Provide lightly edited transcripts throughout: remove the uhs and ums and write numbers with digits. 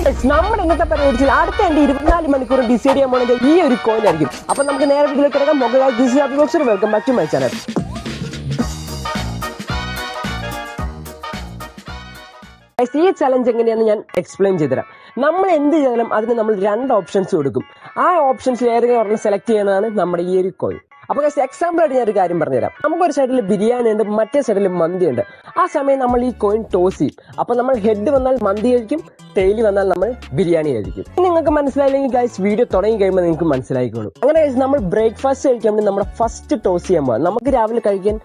നമ്മുടെ ഇന്നത്തെ പരിപാടിയിൽ അടുത്ത എൻ്റെ 24 മണിക്കൂർ ഡിസൈഡ് ചെയ്യാൻ പോകുന്നത് ഈ ഒരു കോയിൻ ആയിരിക്കും. അപ്പം നമുക്ക് നേരെ വീട്ടിലേക്ക് കിടക്കാം. Welcome back to my channel. ഈ ചലഞ്ച് എങ്ങനെയാണെന്ന് ഞാൻ എക്സ്പ്ലെയിൻ ചെയ്തുതരാം. നമ്മൾ എന്ത് ചെയ്താലും അതിന് നമ്മൾ 2 ഓപ്ഷൻസ് കൊടുക്കും. ആ ഓപ്ഷൻസിൽ ഏതെങ്കിലും ഒരെണ്ണം സെലക്ട് ചെയ്യുന്നതാണ് നമ്മുടെ ഈ ഒരു കോയിൻ. അപ്പോൾ എക്സാമ്പിൾ ആയിട്ട് ഞാൻ ഒരു കാര്യം പറഞ്ഞുതരാം. നമുക്കൊരു സൈഡിൽ ബിരിയാണി ഉണ്ട്, മറ്റേ സൈഡിൽ മന്തി ഉണ്ട്. ആ സമയം നമ്മൾ ഈ കോയിൻ ടോസ് ചെയ്യും. അപ്പോൾ നമ്മൾ ഹെഡ് വന്നാൽ മന്തി കഴിക്കും, ടെയിൽ വന്നാൽ നമ്മൾ ബിരിയാണി കഴിക്കും. നിങ്ങൾക്ക് മനസ്സിലായില്ലെങ്കിൽ ഗൈസ് വീഡിയോ തുടങ്ങി കഴിയുമ്പോൾ നിങ്ങൾക്ക് മനസ്സിലായിക്കോളും. അങ്ങനെ നമ്മൾ ബ്രേക്ക്ഫാസ്റ്റ് കഴിക്കാൻ വേണ്ടി നമ്മുടെ ഫസ്റ്റ് ടോസ് ചെയ്യാൻ പോകാം. നമുക്ക് രാവിലെ കഴിക്കാൻ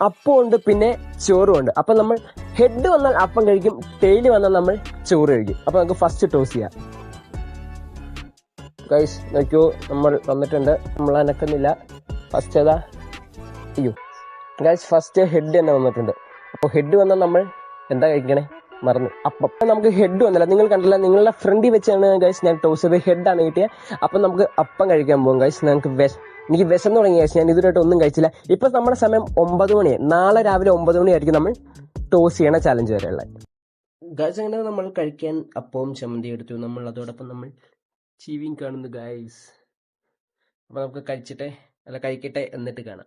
അപ്പം ഉണ്ട്, പിന്നെ ചോറും ഉണ്ട്. അപ്പം നമ്മൾ ഹെഡ് വന്നാൽ അപ്പം കഴിക്കും, ടെയിൽ വന്നാൽ നമ്മൾ ചോറ് കഴിക്കും. അപ്പോൾ നമുക്ക് ഫസ്റ്റ് ടോസ് ചെയ്യാം. ഗൈസ് നോക്കൂ, നമ്മൾ വന്നിട്ടുണ്ട്. നമ്മൾ അനക്കുന്നില്ല. ഫസ്റ്റ് ഏതാ? അയ്യോ ഗൈസ്, ഫസ്റ്റ് ഹെഡ് തന്നെ വന്നിട്ടുണ്ട്. അപ്പോൾ ഹെഡ് വന്നാൽ നമ്മൾ എന്താ കഴിക്കണേ മറന്നു. അപ്പം നമുക്ക് ഹെഡ് വന്നില്ല, നിങ്ങൾ കണ്ടില്ല. നിങ്ങളുടെ ഫ്രണ്ടിൽ വെച്ചാണ് ഗൈസ് ഞാൻ ടോസ് ചെയ്ത്, ഹെഡാണ് കിട്ടിയത്. അപ്പം നമുക്ക് അപ്പം കഴിക്കാൻ പോകും ഗൈസ്. എനിക്ക് വിശന്ന് തുടങ്ങി ഗൈസ്. ഞാൻ ഇതുവരെയായിട്ട് ഒന്നും കഴിച്ചില്ല. ഇപ്പം നമ്മുടെ സമയം 9 മണിയായി. നാളെ രാവിലെ 9 മണിയായിരിക്കും നമ്മൾ ടോസ് ചെയ്യണ ചാലഞ്ച് വരെയുള്ള ഗൈസ്. അങ്ങനെ നമ്മൾ കഴിക്കാൻ അപ്പവും ചമ്മന്തി എടുത്തു. നമ്മൾ അതോടൊപ്പം നമ്മൾ ചീവിയും കാണുന്നു ഗൈസ്. അപ്പം നമുക്ക് കഴിക്കട്ടെ എന്നിട്ട് കാണാം.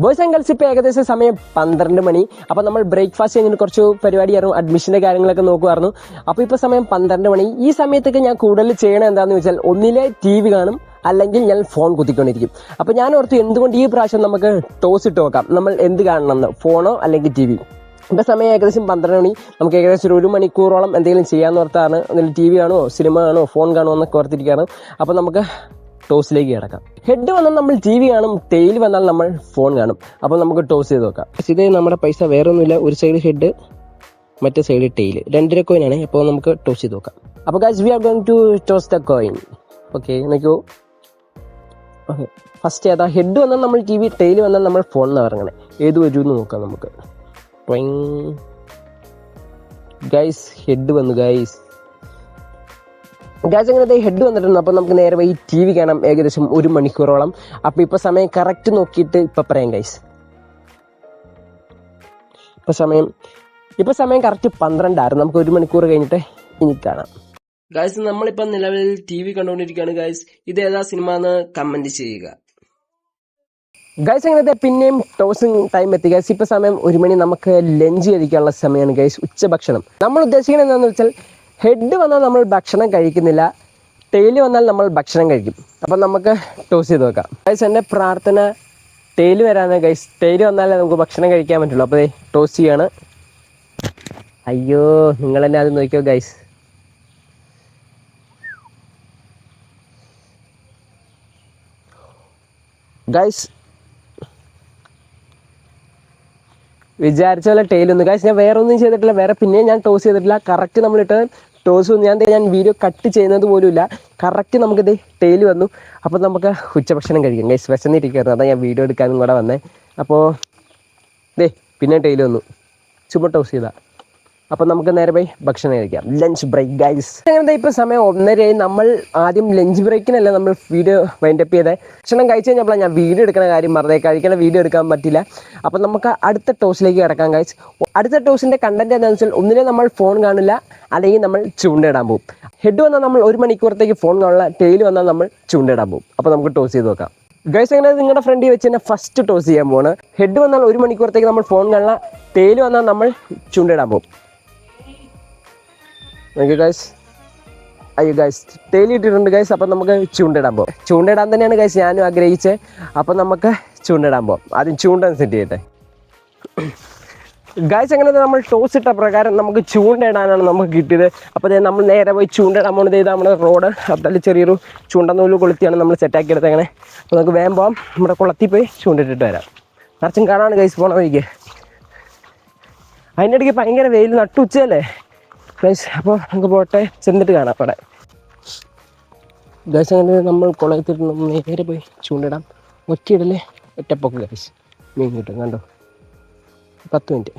ബോയ്സ് ആൻഡ് ഗേൾസ്, ഇപ്പോൾ ഏകദേശം സമയം 12 മണി. അപ്പോൾ നമ്മൾ ബ്രേക്ക്ഫാസ്റ്റ് കഴിഞ്ഞിട്ട് കുറച്ച് പരിപാടിയായിരുന്നു, അഡ്മിഷൻ്റെ കാര്യങ്ങളൊക്കെ നോക്കുമായിരുന്നു. അപ്പോൾ ഇപ്പോൾ സമയം 12 മണി. ഈ സമയത്തൊക്കെ ഞാൻ കൂടുതൽ ചെയ്യണത് എന്താണെന്ന് വെച്ചാൽ ഒന്നിലെ TV കാണും, അല്ലെങ്കിൽ ഞാൻ ഫോൺ കുത്തിക്കൊണ്ടിരിക്കും. അപ്പോൾ ഞാൻ ഓർത്തു എന്തുകൊണ്ട് ഈ പ്രാവശ്യം നമുക്ക് ടോസ് ഇട്ട് നോക്കാം, നമ്മൾ എന്ത് കാണണമെന്ന്, ഫോണോ അല്ലെങ്കിൽ TV. ഇപ്പോൾ സമയം ഏകദേശം 12 മണി. നമുക്ക് ഏകദേശം ഒരു മണിക്കൂറോളം എന്തെങ്കിലും ചെയ്യാമെന്ന് ഓർത്താണ്. എന്തെങ്കിലും TV കാണുമോ, സിനിമ കാണുമോ, ഫോൺ കാണുമോ എന്നൊക്കെ ഓർത്തിരിക്കുകയാണ്. അപ്പോൾ നമുക്ക് ടോസിലേക്ക് കിടക്കാം. ഹെഡ് വന്നാൽ നമ്മൾ TV കാണും, ടെയിൽ വന്നാൽ നമ്മൾ ഫോൺ കാണും. അപ്പോൾ നമുക്ക് ടോസ് ചെയ്ത് നോക്കാം. ഇതേ നമ്മുടെ പൈസ വേറെ ഒന്നുമില്ല. ഒരു സൈഡ് ഹെഡ്, മറ്റേ സൈഡ് ടെയിൽ. 2 കോയിനാണ്. അപ്പോൾ നമുക്ക് ടോസ് ചെയ്ത് നോക്കാം. അപ്പോൾ guys, we are going to toss the coin. Okay നോക്കൂ. ഓക്കെ, ഫസ്റ്റ് ഏതാ? ഹെഡ് വന്നാൽ നമ്മൾ TV, ടെയിൽ വന്നാൽ നമ്മൾ ഫോൺ എന്നാണ് ഇറങ്ങണേ. ഏത് വരുമെന്ന് നോക്കാം നമുക്ക്. ഗൈസ് ഹെഡ് വന്നു ഗൈസ്. അങ്ങനെ ഹെഡ് വന്നിട്ടുണ്ട്. അപ്പോൾ നമുക്ക് നേരെ പോയി TV കാണാം ഏകദേശം 1 മണിക്കൂറോളം. അപ്പോൾ ഇപ്പോൾ സമയം കറക്റ്റ് നോക്കിയിട്ട് ഇപ്പോൾ പറയാം ഗൈസ്. ഇപ്പോൾ സമയം കറക്റ്റ് 12 ആയിരുന്നു. നമുക്ക് 1 മണിക്കൂർ കഴിഞ്ഞിട്ട് ഇനി കാണാം ഗൈസ്. നമ്മളിപ്പോൾ നിലവിൽ TV കണ്ടുകൊണ്ടിരിക്കുകയാണ് ഗൈസ്. ഇത് ഏതാ സിനിമ എന്ന് കമന്റ് ചെയ്യുക ഗൈസ്. അങ്ങനത്തെ പിന്നെയും ടോസിങ് ടൈം എത്തി ഗൈസ്. ഇപ്പോൾ സമയം 1 മണി. നമുക്ക് ലഞ്ച് കഴിക്കാനുള്ള സമയമാണ് ഗൈസ്, ഉച്ചഭക്ഷണം. നമ്മൾ ഉദ്ദേശിക്കുന്നത് എന്താണെന്ന് വെച്ചാൽ ഹെഡ് വന്നാൽ നമ്മൾ ഭക്ഷണം കഴിക്കുന്നില്ല, ടെയിൽ വന്നാൽ നമ്മൾ ഭക്ഷണം കഴിക്കും. അപ്പം നമുക്ക് ടോസ് ചെയ്ത് നോക്കാം ഗൈസ്. എൻ്റെ പ്രാർത്ഥന ടെയിൽ വരാനാണ് ഗൈസ്. ടെയിൽ വന്നാലേ നമുക്ക് ഭക്ഷണം കഴിക്കാൻ പറ്റുള്ളൂ. അപ്പോൾ ടോസ് ചെയ്യാണ്. അയ്യോ, നിങ്ങൾ തന്നെ അത് നോക്കിയോ ഗൈസ്. ഗൈസ് വിചാരിച്ച പോലെ ടെയിൽ ഒന്ന് ഗൈസ്. ഞാൻ വേറെ ഒന്നും ചെയ്തിട്ടില്ല, പിന്നെയും ഞാൻ ടോസ് ചെയ്തിട്ടില്ല. കറക്റ്റ് നമ്മളിട്ട് ടോസ് ഞാൻ വീഡിയോ കട്ട് ചെയ്യുന്നത് പോലുമില്ല. കറക്റ്റ് നമുക്കിത് ടെയിൽ വന്നു. അപ്പോൾ നമുക്ക് ഉച്ചഭക്ഷണം കഴിക്കാം ഗൈസ്. വിശന്നിരിക്കുമായിരുന്നു, അതാണ് ഞാൻ വീഡിയോ എടുക്കാനും കൂടെ വന്നേ. അപ്പോൾ പിന്നെ ടെയിൽ വന്നു. ചുമ്മാ ടോസ് ചെയ്താൽ. അപ്പോൾ നമുക്ക് നേരെ പോയി ഭക്ഷണം കഴിക്കാം. Lunch break guys. അങ്ങനെ ഇപ്പോൾ സമയം 1:30. നമ്മൾ ആദ്യം ലഞ്ച് ബ്രേക്കിനല്ല നമ്മൾ വീഡിയോ വൈൻഡപ്പ് ചെയ്തത്. ഭക്ഷണം കഴിച്ച് കഴിഞ്ഞപ്പോൾ ഞാൻ വീഡിയോ എടുക്കുന്ന കാര്യം മറന്നേ. കഴിക്കുന്ന വീഡിയോ എടുക്കാൻ പറ്റില്ല. അപ്പോൾ നമുക്ക് അടുത്ത ടോസിലേക്ക് കിടക്കാം ഗൈസ്. അടുത്ത ടോസിൻ്റെ കണ്ടന്റ് എന്താണെന്ന് വെച്ചാൽ ഒന്നിനെ നമ്മൾ ഫോൺ കാണില്ല, അല്ലെങ്കിൽ നമ്മൾ ചൂണ്ടയിടാൻ പോകും. ഹെഡ് വന്നാൽ നമ്മൾ 1 മണിക്കൂറത്തേക്ക് ഫോൺ കാണില്ല, ടെയിൽ വന്നാൽ നമ്മൾ ചൂണ്ടയിടാൻ പോകും. അപ്പോൾ നമുക്ക് ടോസ് ചെയ്ത് നോക്കാം ഗൈസ്. അങ്ങനെ നിങ്ങളുടെ ഫ്രണ്ടിൽ വെച്ച് തന്നെ ഫസ്റ്റ് ടോസ് ചെയ്യാൻ പോവാണ്. ഹെഡ് വന്നാൽ 1 മണിക്കൂറത്തേക്ക് നമ്മൾ ഫോൺ കാണില്ല, ടെയിൽ വന്നാൽ നമ്മൾ ചൂണ്ടയിടാൻ പോകും. Okay guys. അയ്യോ ഗൈസ്, ടെയിൽ ഇട്ടിട്ടുണ്ട് ഗൈസ്. അപ്പം നമുക്ക് ചൂണ്ടയിടാൻ പോകും. ചൂണ്ടയിടാൻ തന്നെയാണ് ഗൈസ് ഞാനും ആഗ്രഹിച്ചത്. അപ്പം നമുക്ക് ചൂണ്ടയിടാൻ പോകും. ആദ്യം ചൂണ്ട സെറ്റ് ചെയ്യട്ടെ ഗൈസ്. അങ്ങനെ നമ്മൾ ടോസ് ഇട്ട പ്രകാരം നമുക്ക് ചൂണ്ടയിടാനാണ് നമുക്ക് കിട്ടിയത്. അപ്പോൾ നമ്മൾ നേരെ പോയി ചൂണ്ടയിടാൻ പോകുന്നത്. ഇത് നമ്മുടെ റോഡ്, അതിൽ ചെറിയൊരു ചൂണ്ടനൂല് കൊളുത്തിയാണ് നമ്മൾ സെറ്റാക്കി എടുത്തത്. അങ്ങനെ അപ്പോൾ നമുക്ക് വേഗം പോകാം. നമ്മുടെ കുളത്തിൽ പോയി ചൂണ്ടിട്ടിട്ട് വരാം. നിറച്ചും കാണാണ് ഗൈസ് പോണ വഴിക്ക്. അതിൻ്റെ ഇടയ്ക്ക് ഭയങ്കര വെയിൽ, നട്ടുച്ചയല്ലേ ഗൈസ്. അപ്പോൾ നമുക്ക് പോട്ടെ, ചെന്നിട്ട് കാണാം അവിടെ ഗൈസ്. അങ്ങനെ നമ്മൾ കുളത്തിട്ട് നേരെ പോയി ചൂണ്ടിടാം. ഒറ്റയിടല്ലേ, ഒറ്റപ്പൊക്ക് ഗൈസ്. മീൻ കിട്ടും കണ്ടോ. 10 മിനിറ്റ്.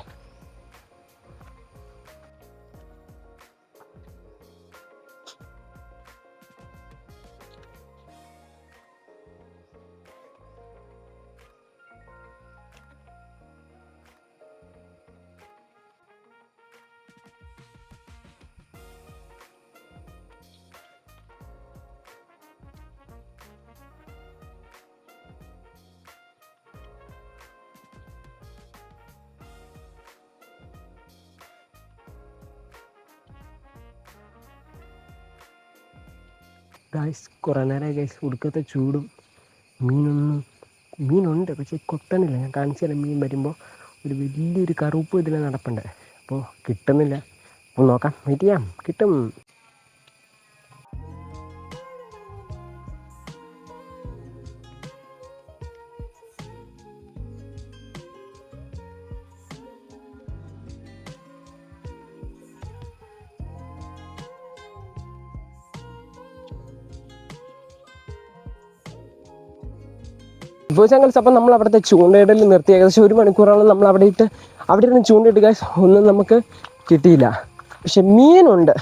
ഗൈസ് കുറേ നേരമായി ഗൈസ് ഉടുക്കത്തെ ചൂടും മീനുണ്ട് പക്ഷേ കൊട്ടണില്ല. ഞാൻ കാണിച്ചു തരാം. മീൻ വരുമ്പോൾ ഒരു വലിയൊരു കറുപ്പ് ഇതിൽ നടപ്പുണ്ട്. അപ്പോൾ കിട്ടുന്നില്ല. അപ്പോൾ നോക്കാം, വെയിറ്റ് ചെയ്യാം, കിട്ടും. ബോയ്സ് അപ്പം നമ്മൾ അവിടുത്തെ ചൂണ്ടയിടൽ നിർത്തി ഏകദേശം 1 മണിക്കൂറോളം നമ്മൾ അവിടെ ഇരുന്ന് ചൂണ്ടയിട്ട് ഗൈസ് ഒന്നും നമുക്ക് കിട്ടിയില്ല. പക്ഷെ മീനുണ്ട്,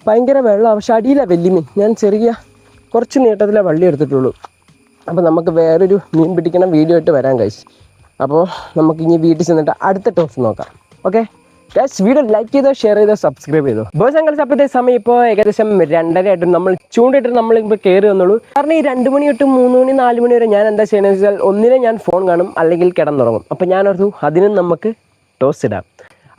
ഭയങ്കര വെള്ളം. പക്ഷെ അടിയിലാണ് വലിയ മീൻ. ഞാൻ ചെറിയ കുറച്ച് നീട്ടത്തിലെ വള്ളി എടുത്തിട്ടുള്ളൂ. അപ്പോൾ നമുക്ക് വേറൊരു മീൻ പിടിക്കണ വീഡിയോ ആയിട്ട് വരാം ഗൈസ്. അപ്പോൾ നമുക്ക് ഇനി വീട്ടിൽ ചെന്നിട്ട് അടുത്ത ടോസ് നോക്കാം. ഓക്കെ ഗൈസ്, വീഡിയോ ലൈക്ക് ചെയ്തോ, ഷെയർ ചെയ്തോ, സബ്സ്ക്രൈബ് ചെയ്തോ. ബോയ്സ് ആൻഡ് അപ്പോഴത്തെ സമയം ഇപ്പോൾ ഏകദേശം 2:30 ആയിട്ട് നമ്മൾ ചൂണ്ടിട്ട് നമ്മളിപ്പോൾ കയറി വന്നുള്ളൂ. കാരണം ഈ 2 മണി തൊട്ട് 3 മണി 4 മണി വരെ ഞാൻ എന്താ ചെയ്യണമെന്ന് വെച്ചാൽ ഒന്നിനെ ഞാൻ ഫോൺ കാണും, അല്ലെങ്കിൽ കിടന്നുറങ്ങും. അപ്പോൾ ഞാനോർത്തു അതിനും നമുക്ക് ടോസ് ഇടാം.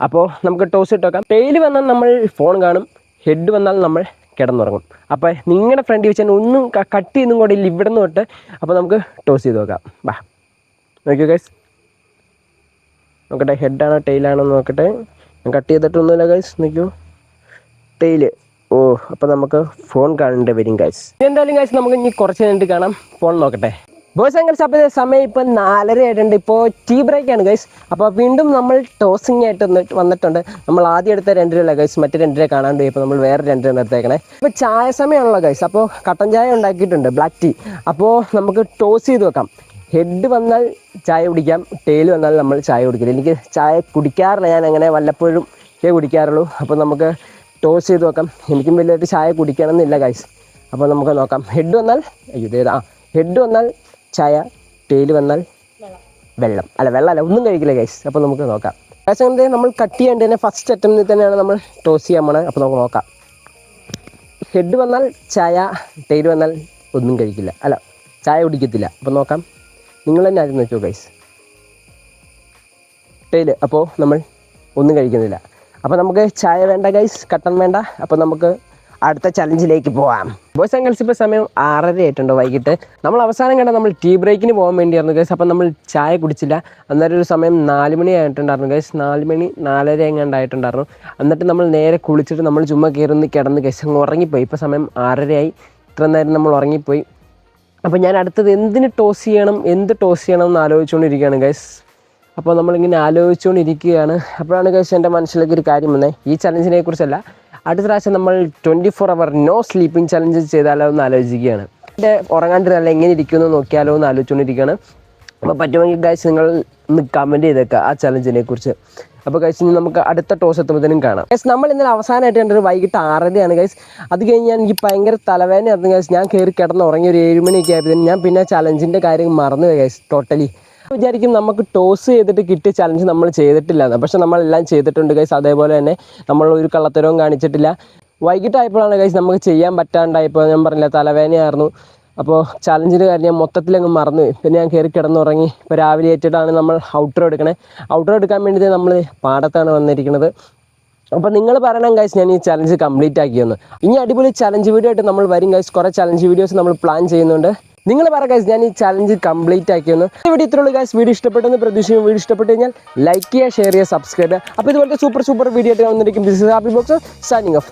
അപ്പോൾ നമുക്ക് ടോസ് ഇട്ട് വെക്കാം. ടെയിൽ വന്നാൽ നമ്മൾ ഫോൺ കാണും, ഹെഡ് വന്നാൽ നമ്മൾ കിടന്നുറങ്ങും. അപ്പോൾ നിങ്ങളുടെ ഫ്രണ്ട് വെച്ചാൽ ഒന്നും കട്ട് ചെയ്യുന്നും കൂടെ ഇല്ല ഇവിടെ നിന്ന് തൊട്ട്. അപ്പോൾ നമുക്ക് ടോസ് ചെയ്ത് നോക്കാം. ബാ നോക്കിയോ ഗൈസ്, നോക്കട്ടെ ഹെഡാണോ ടെയിലാണോ നോക്കട്ടെ. ഞാൻ കട്ട് ചെയ്തിട്ടൊന്നുമില്ല ഗൈസ്, നോക്കൂ ടെയില്. ഓ, അപ്പോൾ നമുക്ക് ഫോൺ കാണേണ്ടി വരും ഗൈസ്. എന്തായാലും ഗൈസ് നമുക്ക് ഇനി കുറച്ച് കഴിഞ്ഞിട്ട് കാണാം. ഫോൺ നോക്കട്ടെ. ബോയ്സ് ആൻഡ് ഗേൾസ്, അപ്പോൾ സമയം ഇപ്പോൾ 4:30 ആയിട്ടുണ്ട്. ഇപ്പോൾ ടീ ബ്രേക്കാണ് ഗൈസ്. അപ്പോൾ വീണ്ടും നമ്മൾ ടോസിങ് ആയിട്ട് വന്നിട്ടുണ്ട്. നമ്മൾ ആദ്യം എടുത്ത 2 രൂപ ഗൈസ്, മറ്റു 2 രൂപ കാണാണ്ട് ഇപ്പോൾ നമ്മൾ വേറെ 2 രൂപ എടുത്തേക്കണേ. ഇപ്പോൾ ചായ സമയമാണല്ലോ ഗൈസ്. അപ്പോൾ കട്ടൻ ചായ ഉണ്ടാക്കിയിട്ടുണ്ട്, ബ്ലാക്ക് ടീ. അപ്പോൾ നമുക്ക് ടോസ് ചെയ്ത് വെക്കാം. ഹെഡ് വന്നാൽ ചായ കുടിക്കാം, ടെയിൽ വന്നാൽ നമ്മൾ ചായ കുടിക്കില്ല. എനിക്ക് ചായ കുടിക്കാറില്ല, ഞാൻ അങ്ങനെ വല്ലപ്പോഴും കുടിക്കാറുള്ളൂ. അപ്പോൾ നമുക്ക് ടോസ് ചെയ്ത് വെക്കാം. എനിക്കും വലിയായിട്ട് ചായ കുടിക്കണമെന്നില്ല ഗൈസ്. അപ്പോൾ നമുക്ക് നോക്കാം. ഹെഡ് വന്നാൽ ഹെഡ് വന്നാൽ ചായ, ടെയിൽ വന്നാൽ വെള്ളം. വെള്ളമല്ല, ഒന്നും കഴിക്കില്ല ഗൈസ്. അപ്പോൾ നമുക്ക് നോക്കാം. ഗൈസ് അങ്ങനെ നമ്മൾ കട്ട് ചെയ്യേണ്ടത് തന്നെ ഫസ്റ്റ് അറ്റംപ്റ്റിൽ തന്നെയാണ് നമ്മൾ ടോസ് ചെയ്യാൻ പോണത്. അപ്പോൾ നമുക്ക് നോക്കാം. ഹെഡ് വന്നാൽ ചായ, ടെയിൽ വന്നാൽ ഒന്നും കഴിക്കില്ല, ചായ കുടിക്കത്തില്ല. അപ്പോൾ നോക്കാം, നിങ്ങൾ തന്നെ ആദ്യം നോക്കിയോ ഗൈസ്. ടെയിൽ, അപ്പോൾ നമ്മൾ ഒന്നും കഴിക്കുന്നില്ല. അപ്പോൾ നമുക്ക് ചായ വേണ്ട ഗൈസ്, കട്ടൻ വേണ്ട. അപ്പോൾ നമുക്ക് അടുത്ത ചലഞ്ചിലേക്ക് പോവാം. ബോയ്സ് ആൻഡ് ഗേൾസ്, ഇപ്പോൾ സമയം 6:30 ആയിട്ടുണ്ട് വൈകിട്ട്. നമ്മൾ അവസാനം കണ്ട നമ്മൾ ടീ ബ്രേക്കിന് പോകാൻ വേണ്ടിയായിരുന്നു ഗൈസ്. അപ്പം നമ്മൾ ചായ കുടിച്ചില്ല. അന്നേരം ഒരു സമയം 4 മണി ആയിട്ടുണ്ടായിരുന്നു ഗൈസ്. 4 മണി 4:30 എങ്ങാണ്ടായിട്ടുണ്ടായിരുന്നു. എന്നിട്ട് നമ്മൾ നേരെ കുളിച്ചിട്ട് നമ്മൾ ചുമ്മാ കയറുന്ന കിടന്ന് ഗൈസ് അങ്ങ് ഉറങ്ങിപ്പോയി. ഇപ്പോൾ സമയം 6:30 ആയി. ഇത്ര നേരം നമ്മൾ ഉറങ്ങിപ്പോയി. അപ്പോൾ ഞാൻ അടുത്തത് എന്ത് ടോസ് ചെയ്യണം എന്ന് ആലോചിച്ചുകൊണ്ടിരിക്കുകയാണ് ഗൈസ്. അപ്പോൾ നമ്മളിങ്ങനെ ആലോചിച്ചുകൊണ്ടിരിക്കുകയാണ്. അപ്പോഴാണ് ഗൈസ് എൻ്റെ മനസ്സിലേക്ക് ഒരു കാര്യം വന്നത്. ഈ ചലഞ്ചിനെ കുറിച്ചല്ല, അടുത്ത പ്രാവശ്യം നമ്മൾ 24 hour നോ സ്ലീപ്പിംഗ് ചലഞ്ച് ചെയ്താലോ എന്ന് ആലോചിക്കുകയാണ്. എൻ്റെ ഉറങ്ങാണ്ടിരുന്നല്ല എങ്ങനെ ഇരിക്കുമെന്ന് നോക്കിയാലോ എന്ന് ആലോചിച്ചുകൊണ്ടിരിക്കുകയാണ്. അപ്പോൾ പറ്റുമെങ്കിൽ ഗൈസ് നിങ്ങൾ ഒന്ന് കമൻറ്റ് ചെയ്തേക്കുക ആ ചലഞ്ചിനെ കുറിച്ച്. അപ്പോൾ ഗൈസ് ഇനി നമുക്ക് അടുത്ത ടോസ് എത്തുമ്പോഴത്തേനും കാണാം. ഗൈസ് നമ്മൾ ഇന്നലെ അവസാനമായിട്ട് കണ്ടൊരു വൈകിട്ട് 6:30 ഗൈസ്. അത് കഴിഞ്ഞ് എനിക്ക് ഭയങ്കര തലവേദനയായിരുന്നു ഗൈസ്. ഞാൻ കയറി കിടന്ന് ഉറങ്ങി ഒരു 7 മണിയൊക്കെ ആയപ്പോഴത്തേനും ഞാൻ പിന്നെ ചലഞ്ചിൻ്റെ കാര്യം മറന്നു ഗൈസ് ടോട്ടലി. വിചാരിക്കും നമുക്ക് ടോസ് ചെയ്തിട്ട് കിട്ടിയ ചലഞ്ച് നമ്മൾ ചെയ്തിട്ടില്ല, പക്ഷെ നമ്മളെല്ലാം ചെയ്തിട്ടുണ്ട് ഗൈസ്. അതേപോലെ തന്നെ നമ്മൾ ഒരു കള്ളത്തരവും കാണിച്ചിട്ടില്ല. വൈകിട്ടായപ്പോഴാണ് ഗൈസ് നമുക്ക് ചെയ്യാൻ പറ്റാണ്ടായപ്പോൾ ഞാൻ പറഞ്ഞില്ല തലവേദനയായിരുന്നു. അപ്പോൾ ചലഞ്ചിൻ്റെ കാര്യം ഞാൻ മൊത്തത്തിലങ്ങ് മറന്നു. പിന്നെ ഞാൻ കയറി കിടന്നുറങ്ങി. ഇപ്പോൾ രാവിലെ ഏറ്റിട്ടാണ് നമ്മൾ ഔട്ട്ഡോർ എടുക്കണേ. ഔട്ട്ഡോർ എടുക്കാൻ വേണ്ടി നമ്മൾ പാടത്താണ് വന്നിരിക്കുന്നത്. അപ്പോൾ നിങ്ങൾ പറയണം ഗൈസ് ഞാൻ ഈ ചലഞ്ച് കംപ്ലീറ്റ് ആക്കിയെന്ന്. ഇനി അടിപൊളി ചലഞ്ച് വീഡിയോ ആയിട്ട് നമ്മൾ വരും ഗൈസ്. കുറേ ചലഞ്ച് വീഡിയോസ് നമ്മൾ പ്ലാൻ ചെയ്യുന്നുണ്ട്. നിങ്ങൾ പറ ഗൈസ് ഞാൻ ഈ ചലഞ്ച് കംപ്ലീറ്റ് ആക്കിയെന്ന്. ഈ വീഡിയോ ഇത്രയുള്ളൂ ഗൈസ്. വീഡിയോ ഇഷ്ടപ്പെട്ടെന്ന് പ്രതീക്ഷിക്കും. വീഡിയോ ഇഷ്ടപ്പെട്ട് കഴിഞ്ഞാൽ ലൈക്ക് ചെയ്യുക, ഷെയർ ചെയ്യുക, സബ്സ്ക്രൈബ് ചെയ്യുക. അപ്പോൾ ഇതുപോലത്തെ സൂപ്പർ വീഡിയോ ആയിട്ട് വന്നിരിക്കും. This is happy box signing off.